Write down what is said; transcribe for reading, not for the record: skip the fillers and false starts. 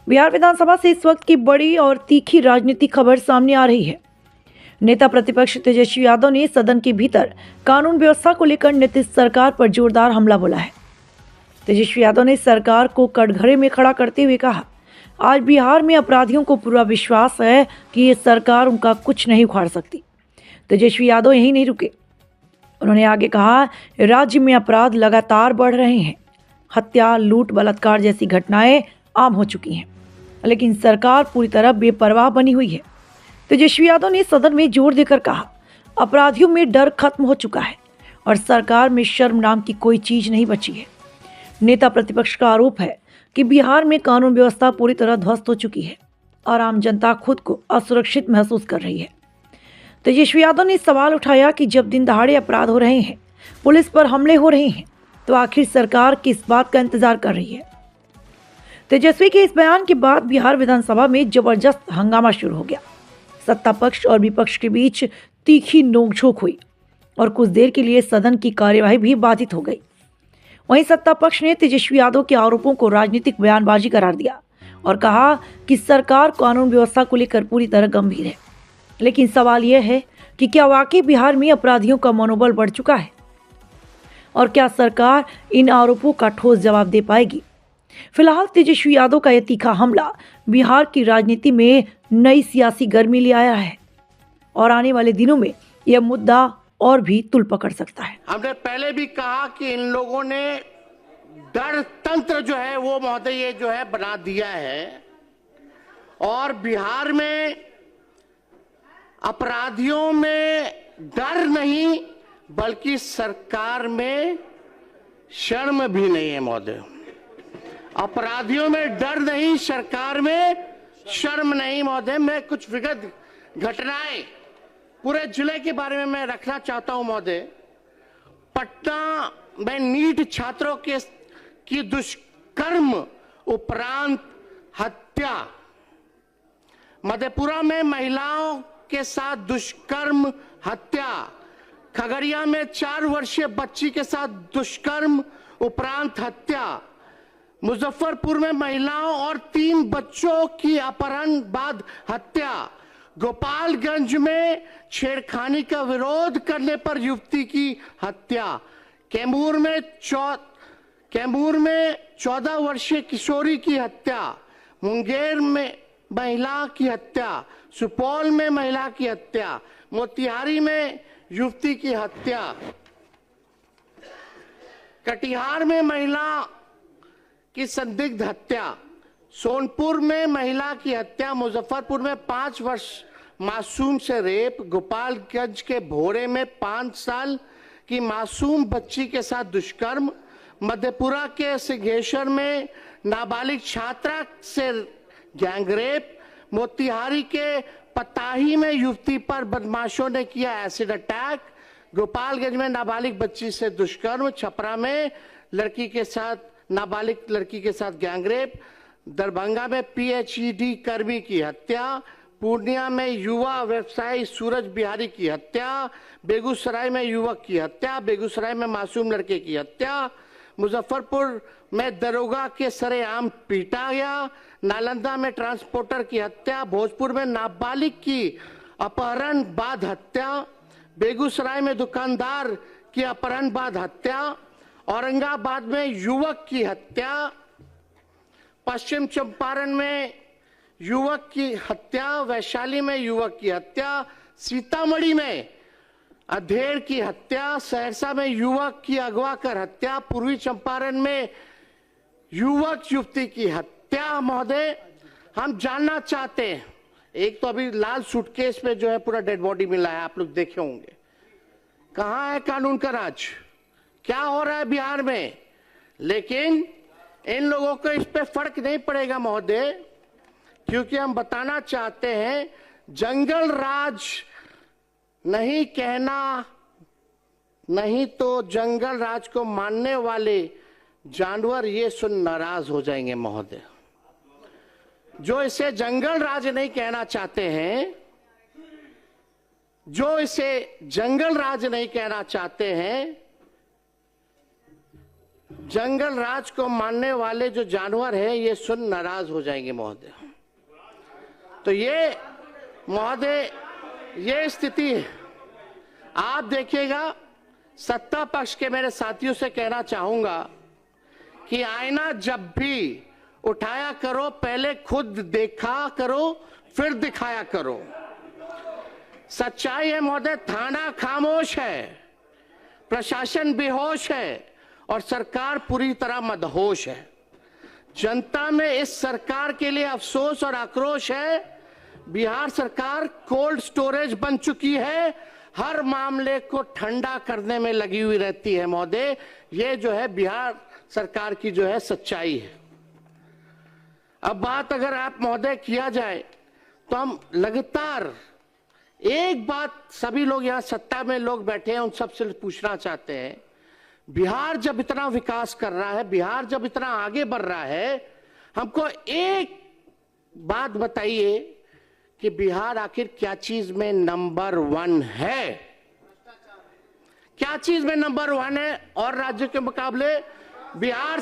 बिहार विधानसभा से इस वक्त की बड़ी और तीखी राजनीतिक खबर सामने आ रही है। नेता प्रतिपक्ष तेजस्वी यादव ने सदन के भीतर कानून व्यवस्था को लेकर नीतीश सरकार पर जोरदार हमला बोला है। तेजस्वी यादव ने सरकार को कटघरे में खड़ा करते हुए कहा, आज बिहार में अपराधियों को पूरा विश्वास है कि ये सरकार उनका कुछ नहीं उखाड़ सकती। तेजस्वी यादव यहीं नहीं रुके, उन्होंने आगे कहा, राज्य में अपराध लगातार बढ़ रहे हैं। हत्या, लूट, बलात्कार जैसी घटनाएं आम हो चुकी हैं, लेकिन सरकार पूरी तरह बेपरवाह बनी हुई है। तेजस्वी यादव ने सदन में जोर देकर कहा, अपराधियों में डर खत्म हो चुका है और सरकार में शर्म नाम की कोई चीज नहीं बची है। नेता प्रतिपक्ष का आरोप है कि बिहार में कानून व्यवस्था पूरी तरह ध्वस्त हो चुकी है और आम जनता खुद को असुरक्षित महसूस कर रही है। तेजस्वी यादव ने सवाल उठाया कि जब दिन दहाड़े अपराध हो रहे हैं, पुलिस पर हमले हो रहे हैं, तो आखिर सरकार किस बात का इंतजार कर रही है। तेजस्वी के इस बयान के बाद बिहार विधानसभा में जबरदस्त हंगामा शुरू हो गया। सत्ता पक्ष और विपक्ष के बीच तीखी नोकझोंक हुई और कुछ देर के लिए सदन की कार्यवाही भी बाधित हो गई। वहीं सत्ता पक्ष ने तेजस्वी यादव के आरोपों को राजनीतिक बयानबाजी करार दिया और कहा कि सरकार कानून व्यवस्था को लेकर पूरी तरह गंभीर है। लेकिन सवाल यह है कि क्या वाकई बिहार में अपराधियों का मनोबल बढ़ चुका है और क्या सरकार इन आरोपों का ठोस जवाब दे पाएगी। फिलहाल तेजस्वी यादव का यह तीखा हमला बिहार की राजनीति में नई सियासी गर्मी ले आया है और आने वाले दिनों में यह मुद्दा और भी तुल पकड़ सकता है। हमने पहले भी कहा कि इन लोगों ने डर तंत्र जो है वो महोदय ये जो है बना दिया है और बिहार में अपराधियों में डर नहीं बल्कि सरकार में शर्म भी नहीं है महोदय। अपराधियों में डर नहीं, सरकार में शर्म नहीं महोदय। मैं कुछ विगत घटनाएं पूरे जिले के बारे में मैं रखना चाहता हूं महोदय। पटना में नीट छात्रों की दुष्कर्म उपरांत हत्या, मधेपुरा में महिलाओं के साथ दुष्कर्म हत्या, खगड़िया में 4 वर्षीय बच्ची के साथ दुष्कर्म उपरांत हत्या, मुजफ्फरपुर में महिलाओं और 3 बच्चों की अपहरण बाद हत्या, गोपालगंज में छेड़खानी का विरोध करने पर युवती की हत्या, कैमूर में 14 वर्षीय किशोरी की हत्या, मुंगेर में महिला की हत्या, सुपौल में महिला की हत्या, मोतिहारी में युवती की हत्या, कटिहार में महिला की संदिग्ध हत्या, सोनपुर में महिला की हत्या, मुजफ्फरपुर में 5 वर्ष मासूम से रेप, गोपालगंज के भोरे में 5 साल की मासूम बच्ची के साथ दुष्कर्म, मधेपुरा के सिंहेश्वर में नाबालिग छात्रा से गैंगरेप, मोतिहारी के पताही में युवती पर बदमाशों ने किया एसिड अटैक, गोपालगंज में नाबालिग बच्ची से दुष्कर्म, छपरा में नाबालिग लड़की के साथ गैंगरेप, दरभंगा में पीएचईडी कर्मी की हत्या, पूर्णिया में युवा व्यवसायी सूरज बिहारी की हत्या, बेगूसराय में युवक की हत्या, बेगूसराय में मासूम लड़के की हत्या, मुजफ्फरपुर में दरोगा के सरेआम पीटा गया, नालंदा में ट्रांसपोर्टर की हत्या, भोजपुर में नाबालिग की अपहरण बाद हत्या, बेगूसराय में दुकानदार की अपहरण बाद हत्या, औरंगाबाद में युवक की हत्या, पश्चिम चंपारण में युवक की हत्या, वैशाली में युवक की हत्या, सीतामढ़ी में अधेड़ की हत्या, सहरसा में युवक की अगवा कर हत्या, पूर्वी चंपारण में युवक युवती की हत्या। महोदय, हम जानना चाहते हैं, एक तो अभी लाल सूटकेस में जो है पूरा डेड बॉडी मिला है, आप लोग देखे होंगे। कहां है कानून का राज? क्या हो रहा है बिहार में? लेकिन इन लोगों को इस पे फर्क नहीं पड़ेगा महोदय, क्योंकि हम बताना चाहते हैं जंगल राज नहीं कहना, नहीं तो जंगल राज को मानने वाले जानवर ये सुन नाराज हो जाएंगे महोदय। जो इसे जंगल राज नहीं कहना चाहते हैं, जो इसे जंगल राज नहीं कहना चाहते हैं, जंगल राज को मानने वाले जो जानवर हैं ये सुन नाराज हो जाएंगे महोदय। तो ये महोदय ये स्थिति है। आप देखिएगा, सत्ता पक्ष के मेरे साथियों से कहना चाहूंगा कि आईना जब भी उठाया करो पहले खुद देखा करो फिर दिखाया करो। सच्चाई है महोदय, थाना खामोश है, प्रशासन बेहोश है और सरकार पूरी तरह मदहोश है। जनता में इस सरकार के लिए अफसोस और आक्रोश है। बिहार सरकार कोल्ड स्टोरेज बन चुकी है, हर मामले को ठंडा करने में लगी हुई रहती है महोदय। ये जो है बिहार सरकार की जो है सच्चाई है। अब बात अगर आप महोदय किया जाए तो हम लगातार एक बात सभी लोग यहाँ सत्ता में लोग बैठे हैं उन सबसे पूछना चाहते हैं, बिहार जब इतना विकास कर रहा है, बिहार जब इतना आगे बढ़ रहा है, हमको एक बात बताइए कि बिहार आखिर क्या चीज में नंबर 1 है? क्या चीज में नंबर 1 है और राज्य के मुकाबले बिहार